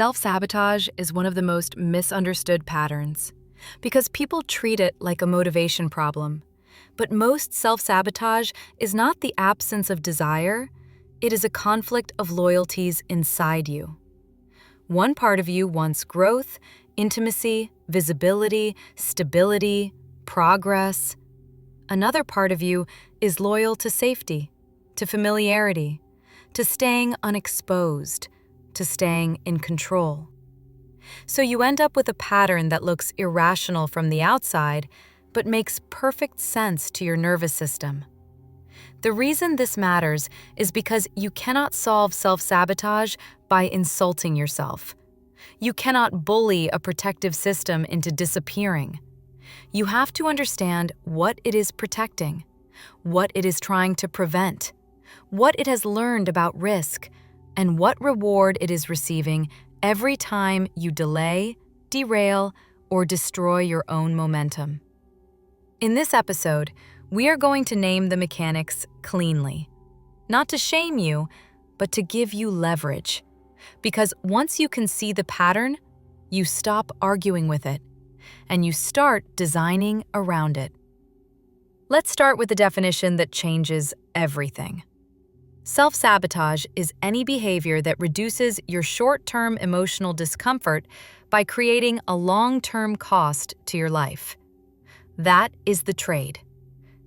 Self-sabotage is one of the most misunderstood patterns because people treat it like a motivation problem. But most self-sabotage is not the absence of desire, it is a conflict of loyalties inside you. One part of you wants growth, intimacy, visibility, stability, progress. Another part of you is loyal to safety, to familiarity, to staying unexposed, to staying in control. So you end up with a pattern that looks irrational from the outside, but makes perfect sense to your nervous system. The reason this matters is because you cannot solve self-sabotage by insulting yourself. You cannot bully a protective system into disappearing. You have to understand what it is protecting, what it is trying to prevent, what it has learned about risk, and what reward it is receiving every time you delay, derail, or destroy your own momentum. In this episode, we are going to name the mechanics cleanly, not to shame you, but to give you leverage. Because once you can see the pattern, you stop arguing with it, and you start designing around it. Let's start with the definition that changes everything. Self-sabotage is any behavior that reduces your short-term emotional discomfort by creating a long-term cost to your life. That is the trade.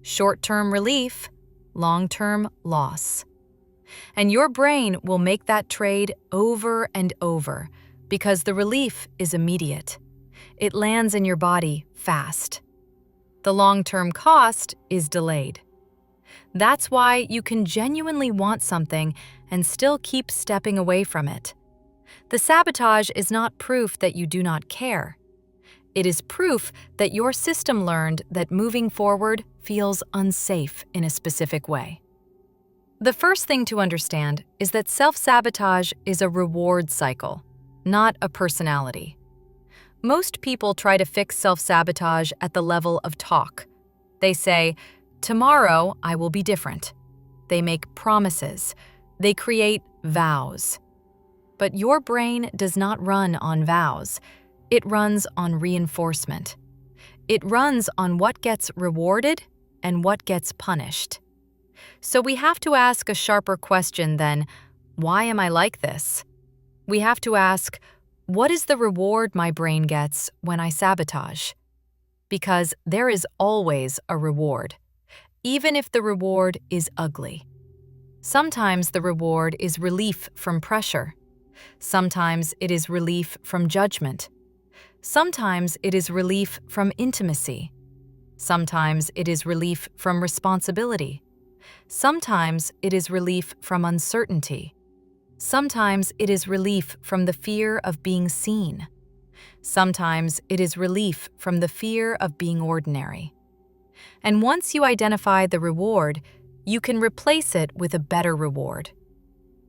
Short-term relief, long-term loss. And your brain will make that trade over and over because the relief is immediate. It lands in your body fast. The long-term cost is delayed. That's why you can genuinely want something and still keep stepping away from it. The sabotage is not proof that you do not care. It is proof that your system learned that moving forward feels unsafe in a specific way. The first thing to understand is that self-sabotage is a reward cycle, not a personality. Most people try to fix self-sabotage at the level of talk. They say, "Tomorrow I will be different." They make promises. They create vows. But your brain does not run on vows. It runs on reinforcement. It runs on what gets rewarded and what gets punished. So we have to ask a sharper question than, "Why am I like this?" We have to ask, what is the reward my brain gets when I sabotage? Because there is always a reward, even if the reward is ugly. Sometimes the reward is relief from pressure. Sometimes it is relief from judgment. Sometimes it is relief from intimacy. Sometimes it is relief from responsibility. Sometimes it is relief from uncertainty. Sometimes it is relief from the fear of being seen. Sometimes it is relief from the fear of being ordinary. And once you identify the reward, you can replace it with a better reward.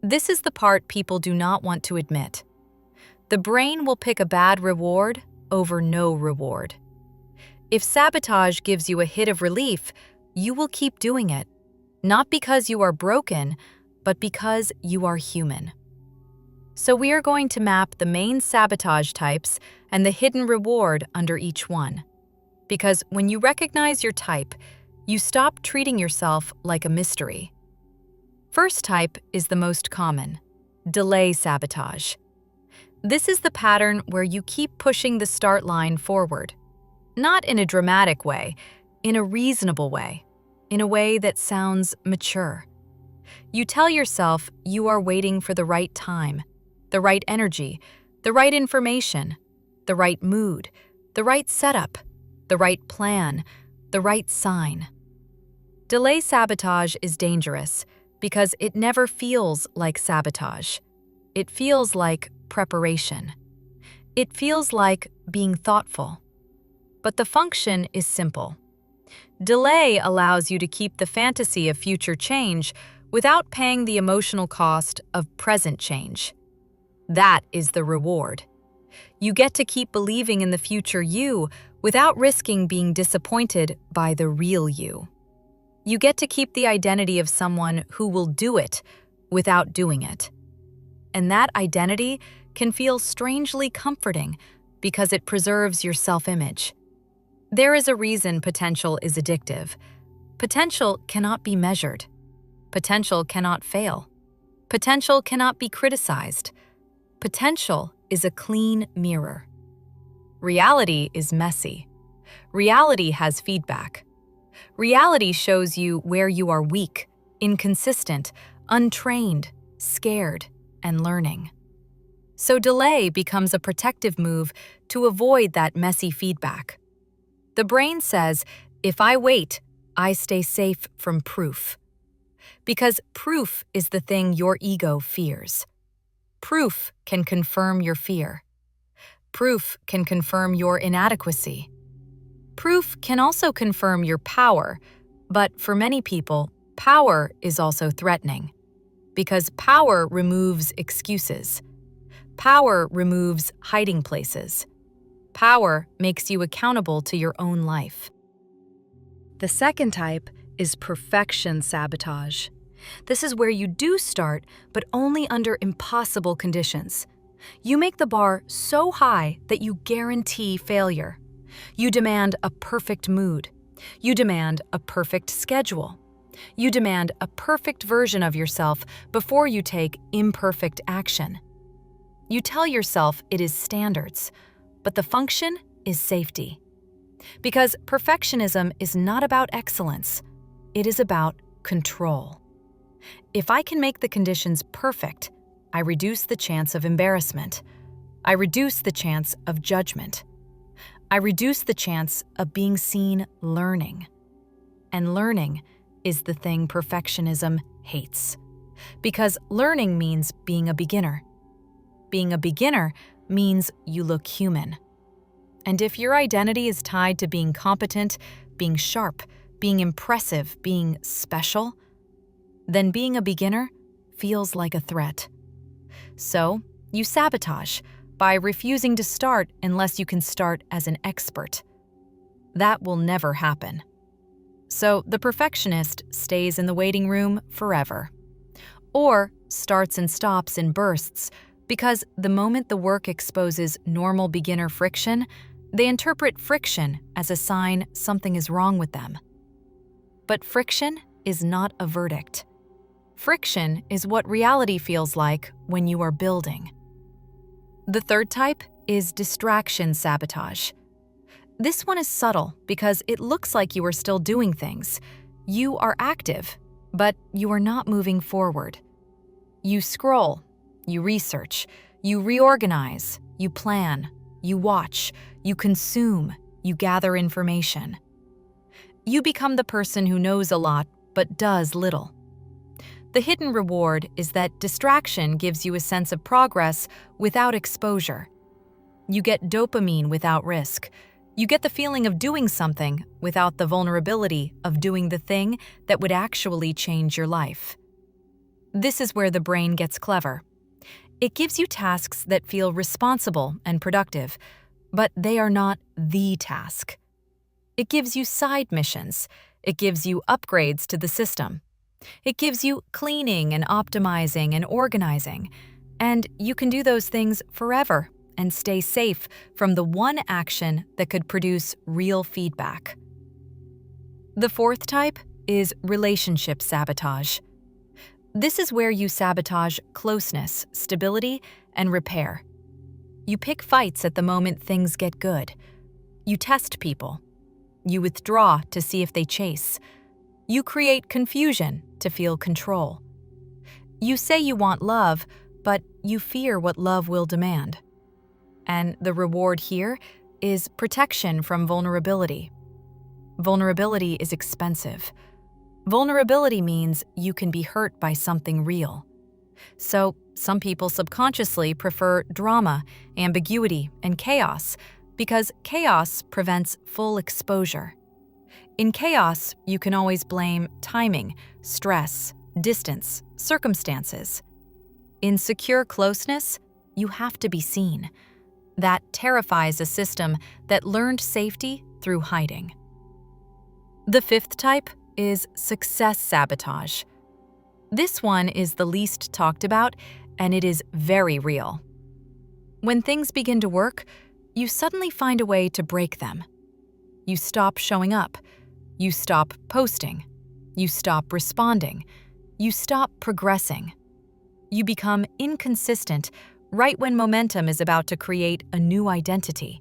This is the part people do not want to admit. The brain will pick a bad reward over no reward. If sabotage gives you a hit of relief, you will keep doing it, not because you are broken, but because you are human. So we are going to map the main sabotage types and the hidden reward under each one. Because when you recognize your type, you stop treating yourself like a mystery. First type is the most common: delay sabotage. This is the pattern where you keep pushing the start line forward. Not in a dramatic way, in a reasonable way, in a way that sounds mature. You tell yourself you are waiting for the right time, the right energy, the right information, the right mood, the right setup, the right plan, the right sign. Delay sabotage is dangerous because it never feels like sabotage. It feels like preparation. It feels like being thoughtful. But the function is simple. Delay allows you to keep the fantasy of future change without paying the emotional cost of present change. That is the reward. You get to keep believing in the future you without risking being disappointed by the real you. You get to keep the identity of someone who will do it without doing it. And that identity can feel strangely comforting because it preserves your self-image. There is a reason potential is addictive. Potential cannot be measured. Potential cannot fail. Potential cannot be criticized. Potential is a clean mirror. Reality is messy. Reality has feedback. Reality shows you where you are weak, inconsistent, untrained, scared, and learning. So delay becomes a protective move to avoid that messy feedback. The brain says, if I wait, I stay safe from proof. Because proof is the thing your ego fears. Proof can confirm your fear. Proof can confirm your inadequacy. Proof can also confirm your power, but for many people, power is also threatening. Because power removes excuses. Power removes hiding places. Power makes you accountable to your own life. The second type is perfection sabotage. This is where you do start, but only under impossible conditions. You make the bar so high that you guarantee failure. You demand a perfect mood. You demand a perfect schedule. You demand a perfect version of yourself before you take imperfect action. You tell yourself it is standards, but the function is safety. Because perfectionism is not about excellence, it is about control. If I can make the conditions perfect, I reduce the chance of embarrassment. I reduce the chance of judgment. I reduce the chance of being seen learning. And learning is the thing perfectionism hates. Because learning means being a beginner. Being a beginner means you look human. And if your identity is tied to being competent, being sharp, being impressive, being special, then being a beginner feels like a threat. So, you sabotage by refusing to start unless you can start as an expert. That will never happen. So, the perfectionist stays in the waiting room forever. Or starts and stops in bursts because the moment the work exposes normal beginner friction, they interpret friction as a sign something is wrong with them. But friction is not a verdict. Friction is what reality feels like when you are building. The third type is distraction sabotage. This one is subtle because it looks like you are still doing things. You are active, but you are not moving forward. You scroll, you research, you reorganize, you plan, you watch, you consume, you gather information. You become the person who knows a lot but does little. The hidden reward is that distraction gives you a sense of progress without exposure. You get dopamine without risk. You get the feeling of doing something without the vulnerability of doing the thing that would actually change your life. This is where the brain gets clever. It gives you tasks that feel responsible and productive, but they are not the task. It gives you side missions. It gives you upgrades to the system. It gives you cleaning and optimizing and organizing. And you can do those things forever and stay safe from the one action that could produce real feedback. The fourth type is relationship sabotage. This is where you sabotage closeness, stability, and repair. You pick fights at the moment things get good. You test people. You withdraw to see if they chase. You create confusion to feel control. You say you want love, but you fear what love will demand. And the reward here is protection from vulnerability. Vulnerability is expensive. Vulnerability means you can be hurt by something real. So, some people subconsciously prefer drama, ambiguity, and chaos because chaos prevents full exposure. In chaos, you can always blame timing, stress, distance, circumstances. In secure closeness, you have to be seen. That terrifies a system that learned safety through hiding. The fifth type is success sabotage. This one is the least talked about, and it is very real. When things begin to work, you suddenly find a way to break them. You stop showing up. You stop posting. You stop responding. You stop progressing. You become inconsistent right when momentum is about to create a new identity.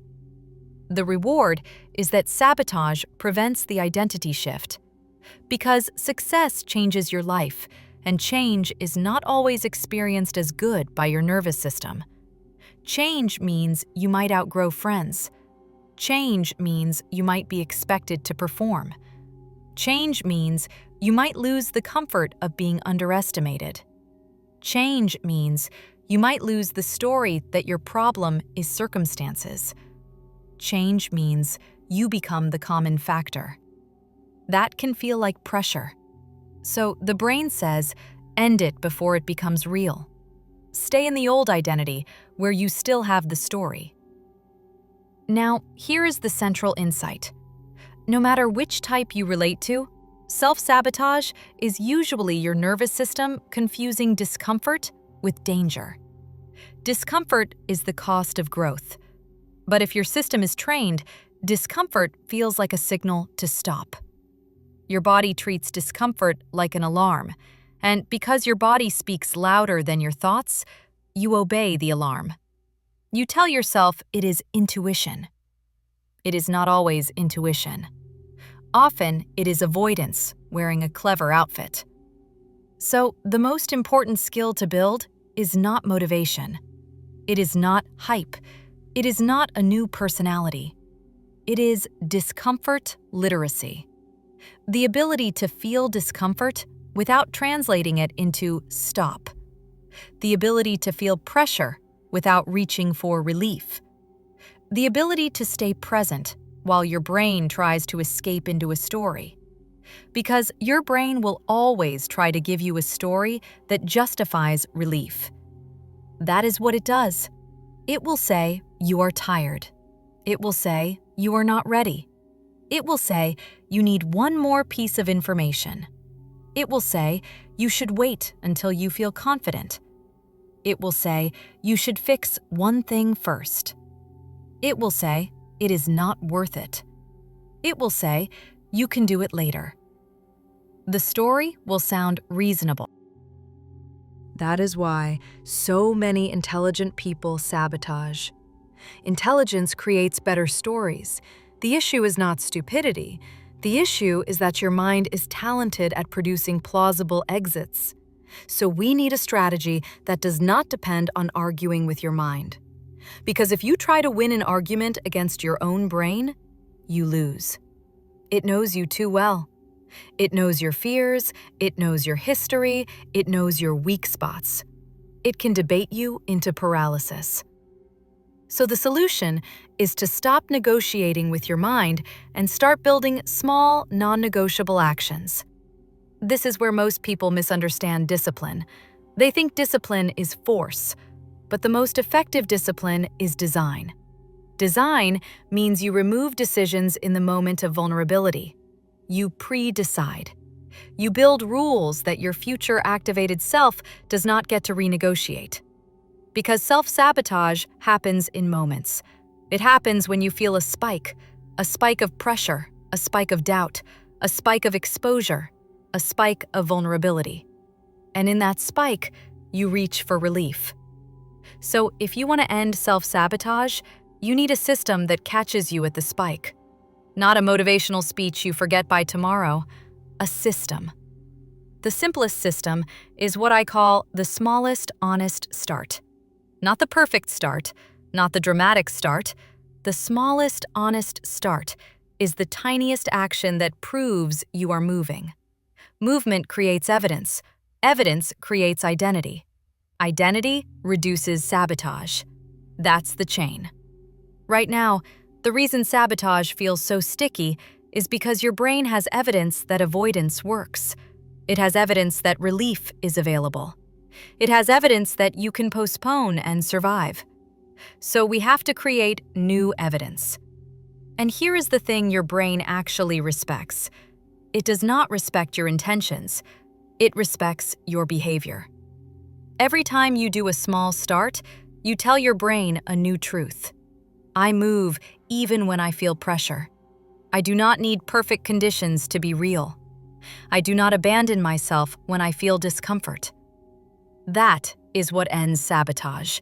The reward is that sabotage prevents the identity shift. Because success changes your life, and change is not always experienced as good by your nervous system. Change means you might outgrow friends. Change means you might be expected to perform. Change means you might lose the comfort of being underestimated. Change means you might lose the story that your problem is circumstances. Change means you become the common factor. That can feel like pressure. So the brain says, end it before it becomes real. Stay in the old identity where you still have the story. Now, here is the central insight. No matter which type you relate to, self-sabotage is usually your nervous system confusing discomfort with danger. Discomfort is the cost of growth. But if your system is trained, discomfort feels like a signal to stop. Your body treats discomfort like an alarm, and because your body speaks louder than your thoughts, you obey the alarm. You tell yourself it is intuition. It is not always intuition. Often, it is avoidance, wearing a clever outfit. So, the most important skill to build is not motivation. It is not hype. It is not a new personality. It is discomfort literacy. The ability to feel discomfort without translating it into stop. The ability to feel pressure without reaching for relief. The ability to stay present while your brain tries to escape into a story. Because your brain will always try to give you a story that justifies relief. That is what it does. It will say, you are tired. It will say, you are not ready. It will say, you need one more piece of information. It will say, you should wait until you feel confident. It will say, you should fix one thing first. It will say, it is not worth it. It will say, you can do it later. The story will sound reasonable. That is why so many intelligent people sabotage. Intelligence creates better stories. The issue is not stupidity. The issue is that your mind is talented at producing plausible exits. So we need a strategy that does not depend on arguing with your mind. Because if you try to win an argument against your own brain, you lose. It knows you too well. It knows your fears, it knows your history, it knows your weak spots. It can debate you into paralysis. So the solution is to stop negotiating with your mind and start building small, non-negotiable actions. This is where most people misunderstand discipline. They think discipline is force, but the most effective discipline is design. Design means you remove decisions in the moment of vulnerability. You pre-decide. You build rules that your future activated self does not get to renegotiate. Because self-sabotage happens in moments. It happens when you feel a spike of pressure, a spike of doubt, a spike of exposure, a spike of vulnerability. And in that spike, you reach for relief. So if you want to end self-sabotage, you need a system that catches you at the spike. Not a motivational speech you forget by tomorrow, a system. The simplest system is what I call the smallest honest start. Not the perfect start, not the dramatic start. The smallest honest start is the tiniest action that proves you are moving. Movement creates evidence. Evidence creates identity. Identity reduces sabotage. That's the chain. Right now, the reason sabotage feels so sticky is because your brain has evidence that avoidance works. It has evidence that relief is available. It has evidence that you can postpone and survive. So we have to create new evidence. And here is the thing your brain actually respects. It does not respect your intentions. It respects your behavior. Every time you do a small start, You tell your brain a new truth. I move even when I feel pressure. I do not need perfect conditions to be real. I do not abandon myself when I feel discomfort. That is what ends sabotage,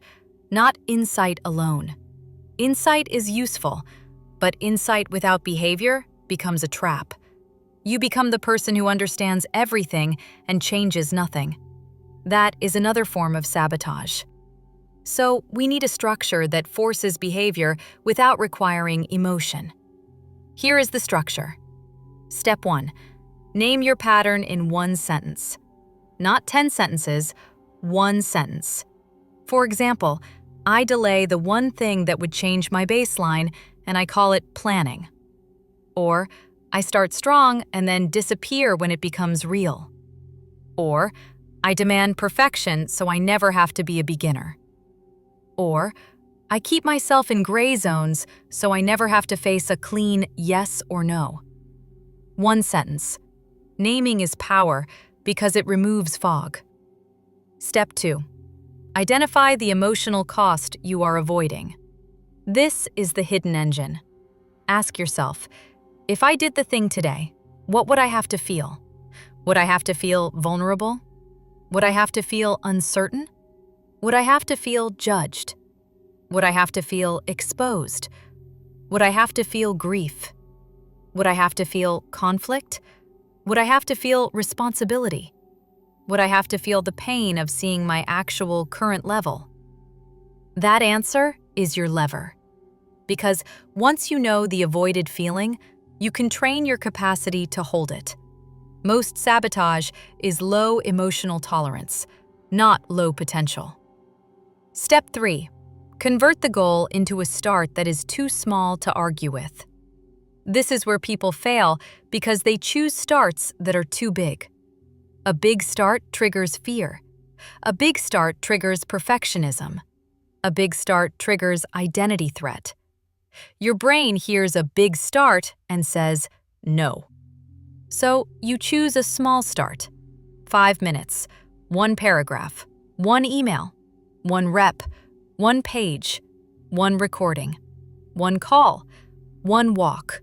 not insight alone. Insight is useful, but insight without behavior becomes a trap. You become the person who understands everything and changes nothing. That is another form of sabotage. So we need a structure that forces behavior without requiring emotion. Here is the structure. Step 1. Name your pattern in one sentence. Not 10 sentences, one sentence. For example, I delay the one thing that would change my baseline, and I call it planning. Or, I start strong and then disappear when it becomes real. Or, I demand perfection so I never have to be a beginner. Or, I keep myself in gray zones so I never have to face a clean yes or no. One sentence. Naming is power because it removes fog. Step 2. Identify the emotional cost you are avoiding. This is the hidden engine. Ask yourself, if I did the thing today, what would I have to feel? Would I have to feel vulnerable? Would I have to feel uncertain? Would I have to feel judged? Would I have to feel exposed? Would I have to feel grief? Would I have to feel conflict? Would I have to feel responsibility? Would I have to feel the pain of seeing my actual current level? That answer is your lever. Because once you know the avoided feeling, you can train your capacity to hold it. Most sabotage is low emotional tolerance, not low potential. Step 3. Convert the goal into a start that is too small to argue with. This is where people fail because they choose starts that are too big. A big start triggers fear. A big start triggers perfectionism. A big start triggers identity threat. Your brain hears a big start and says, no. So you choose a small start. 5 minutes, 1 paragraph, 1 email, 1 rep, 1 page, 1 recording, 1 call, 1 walk,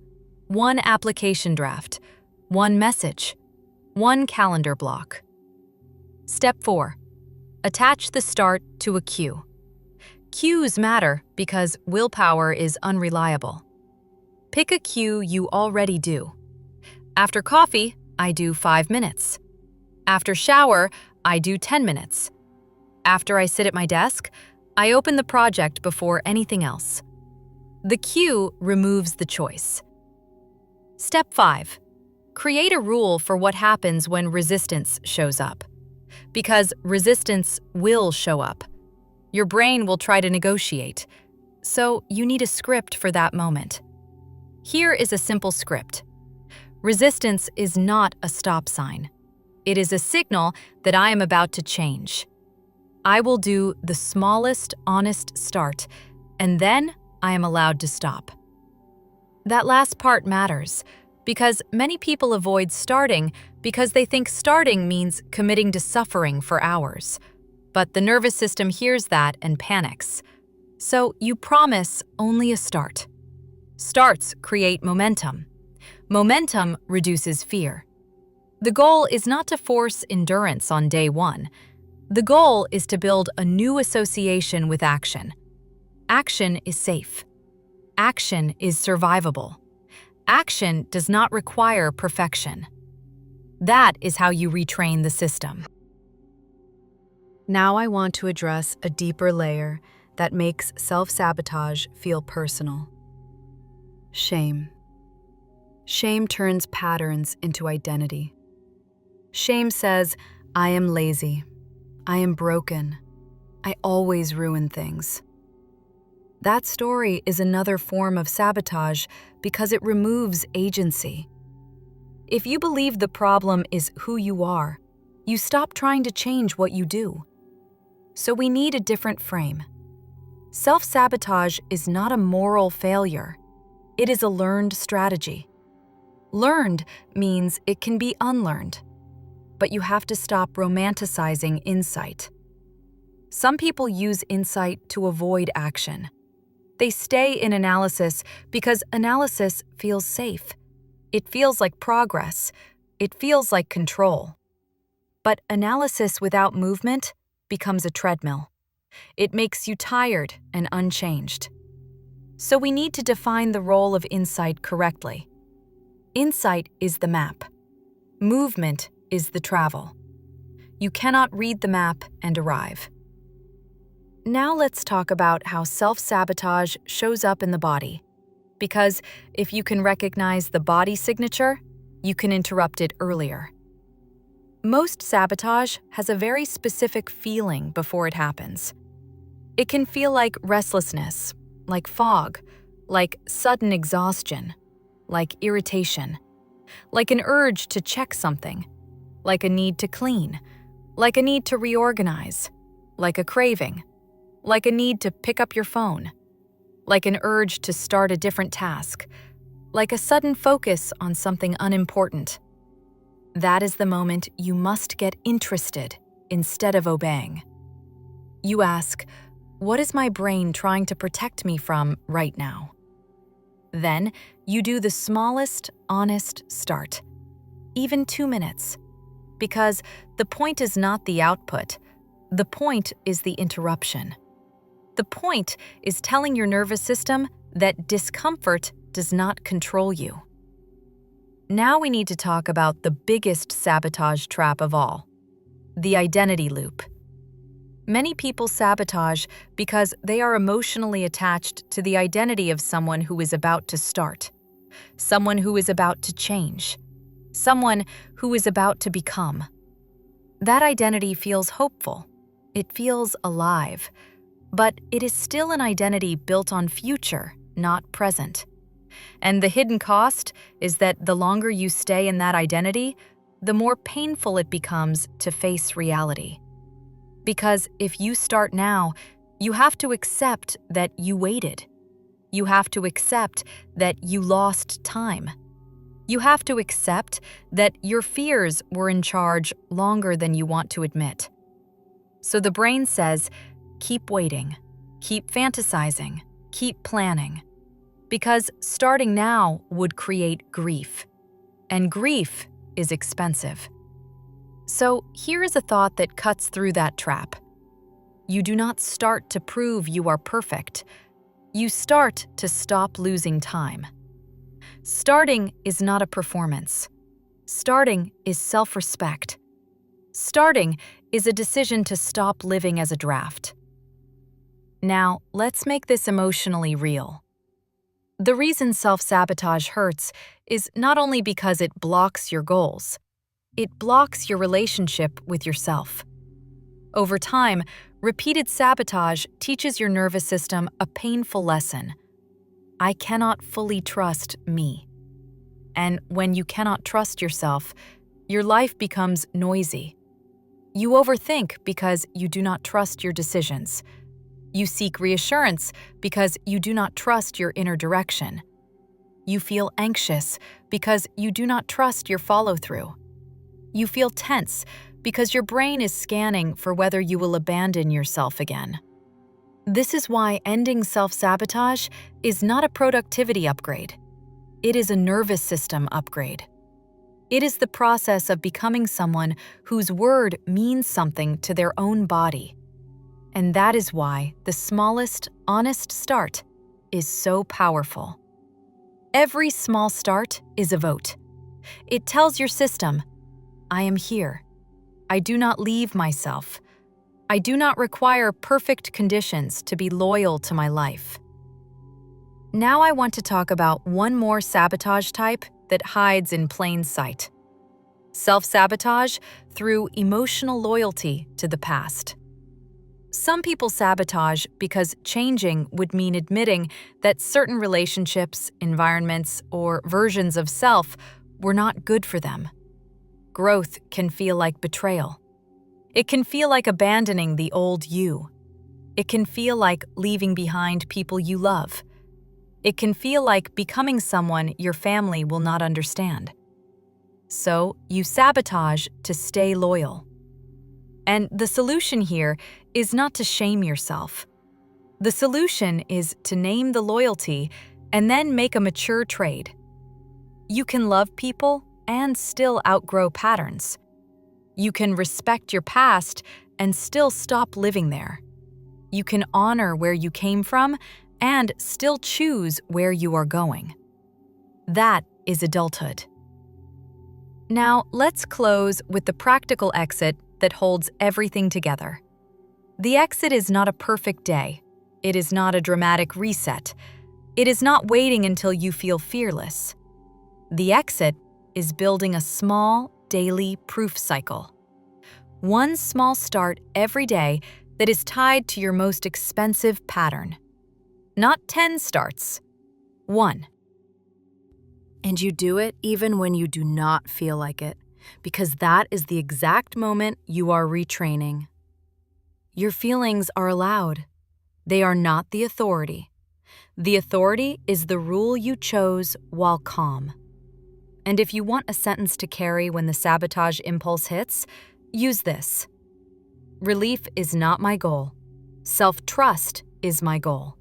1 application draft, 1 message, 1 calendar block. Step 4. Attach the start to a cue. Cues matter because willpower is unreliable. Pick a cue you already do. After coffee, I do 5 minutes. After shower, I do 10 minutes. After I sit at my desk, I open the project before anything else. The cue removes the choice. Step 5. Create a rule for what happens when resistance shows up. Because resistance will show up. Your brain will try to negotiate, so you need a script for that moment. Here is a simple script. Resistance is not a stop sign. It is a signal that I am about to change. I will do the smallest honest start, and then I am allowed to stop. That last part matters, because many people avoid starting because they think starting means committing to suffering for hours. But the nervous system hears that and panics. So you promise only a start. Starts create momentum. Momentum reduces fear. The goal is not to force endurance on day 1. The goal is to build a new association with action. Action is safe. Action is survivable. Action does not require perfection. That is how you retrain the system. Now I want to address a deeper layer that makes self-sabotage feel personal. Shame. Shame turns patterns into identity. Shame says, I am lazy. I am broken. I always ruin things. That story is another form of sabotage because it removes agency. If you believe the problem is who you are, you stop trying to change what you do. So we need a different frame. Self-sabotage is not a moral failure. It is a learned strategy. Learned means it can be unlearned, but you have to stop romanticizing insight. Some people use insight to avoid action. They stay in analysis because analysis feels safe. It feels like progress. It feels like control. But analysis without movement becomes a treadmill. It makes you tired and unchanged. So we need to define the role of insight correctly. Insight is the map. Movement is the travel. You cannot read the map and arrive. Now let's talk about how self-sabotage shows up in the body. Because if you can recognize the body signature, you can interrupt it earlier. Most sabotage has a very specific feeling before it happens. It can feel like restlessness, like fog, like sudden exhaustion, like irritation, like an urge to check something, like a need to clean, like a need to reorganize, like a craving, like a need to pick up your phone, like an urge to start a different task, like a sudden focus on something unimportant. That is the moment you must get interested instead of obeying. You ask, what is my brain trying to protect me from right now? Then you do the smallest, honest start, even 2 minutes, because the point is not the output. The point is the interruption. The point is telling your nervous system that discomfort does not control you. Now we need to talk about the biggest sabotage trap of all, the identity loop. Many people sabotage because they are emotionally attached to the identity of someone who is about to start, someone who is about to change, someone who is about to become. That identity feels hopeful. It feels alive. But it is still an identity built on future, not present. And the hidden cost is that the longer you stay in that identity, the more painful it becomes to face reality. Because if you start now, you have to accept that you waited. You have to accept that you lost time. You have to accept that your fears were in charge longer than you want to admit. So the brain says, keep waiting, keep fantasizing, keep planning. Because starting now would create grief. And grief is expensive. So here is a thought that cuts through that trap. You do not start to prove you are perfect. You start to stop losing time. Starting is not a performance. Starting is self-respect. Starting is a decision to stop living as a draft. Now, let's make this emotionally real. The reason self-sabotage hurts is not only because it blocks your goals, it blocks your relationship with yourself. Over time, repeated sabotage teaches your nervous system a painful lesson. I cannot fully trust me. And when you cannot trust yourself, your life becomes noisy. You overthink because you do not trust your decisions. You seek reassurance because you do not trust your inner direction. You feel anxious because you do not trust your follow-through. You feel tense because your brain is scanning for whether you will abandon yourself again. This is why ending self-sabotage is not a productivity upgrade. It is a nervous system upgrade. It is the process of becoming someone whose word means something to their own body. And that is why the smallest, honest start is so powerful. Every small start is a vote. It tells your system, I am here. I do not leave myself. I do not require perfect conditions to be loyal to my life. Now I want to talk about one more sabotage type that hides in plain sight. Self-sabotage through emotional loyalty to the past. Some people sabotage because changing would mean admitting that certain relationships, environments, or versions of self were not good for them. Growth can feel like betrayal. It can feel like abandoning the old you. It can feel like leaving behind people you love. It can feel like becoming someone your family will not understand. So you sabotage to stay loyal. And the solution here is not to shame yourself. The solution is to name the loyalty and then make a mature trade. You can love people and still outgrow patterns. You can respect your past and still stop living there. You can honor where you came from and still choose where you are going. That is adulthood. Now, let's close with the practical exit that holds everything together. The exit is not a perfect day. It is not a dramatic reset. It is not waiting until you feel fearless. The exit is building a small, daily proof cycle. One small start every day that is tied to your most expensive pattern. Not 10 starts, 1. And you do it even when you do not feel like it, because that is the exact moment you are retraining. Your feelings are allowed. They are not the authority. The authority is the rule you chose while calm. And if you want a sentence to carry when the sabotage impulse hits, use this. Relief is not my goal. Self-trust is my goal.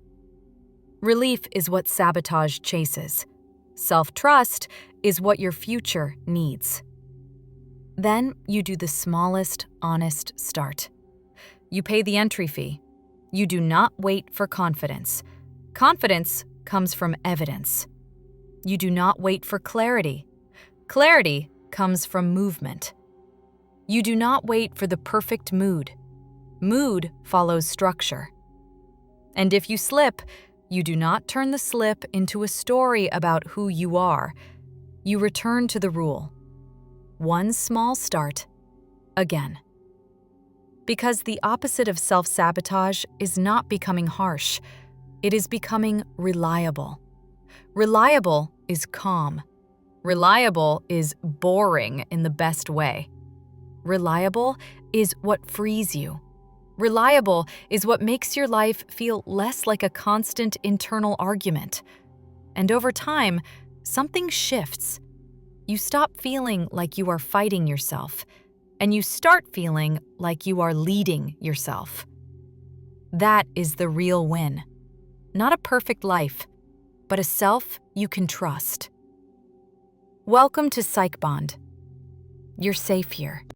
Relief is what sabotage chases. Self-trust is what your future needs. Then you do the smallest, honest start. You pay the entry fee. You do not wait for confidence. Confidence comes from evidence. You do not wait for clarity. Clarity comes from movement. You do not wait for the perfect mood. Mood follows structure. And if you slip, you do not turn the slip into a story about who you are. You return to the rule. One small start, again. Because the opposite of self-sabotage is not becoming harsh. It is becoming reliable. Reliable is calm. Reliable is boring in the best way. Reliable is what frees you. Reliable is what makes your life feel less like a constant internal argument. And over time, something shifts. You stop feeling like you are fighting yourself, and you start feeling like you are leading yourself. That is the real win. Not a perfect life, but a self you can trust. Welcome to PsychBond. You're safe here.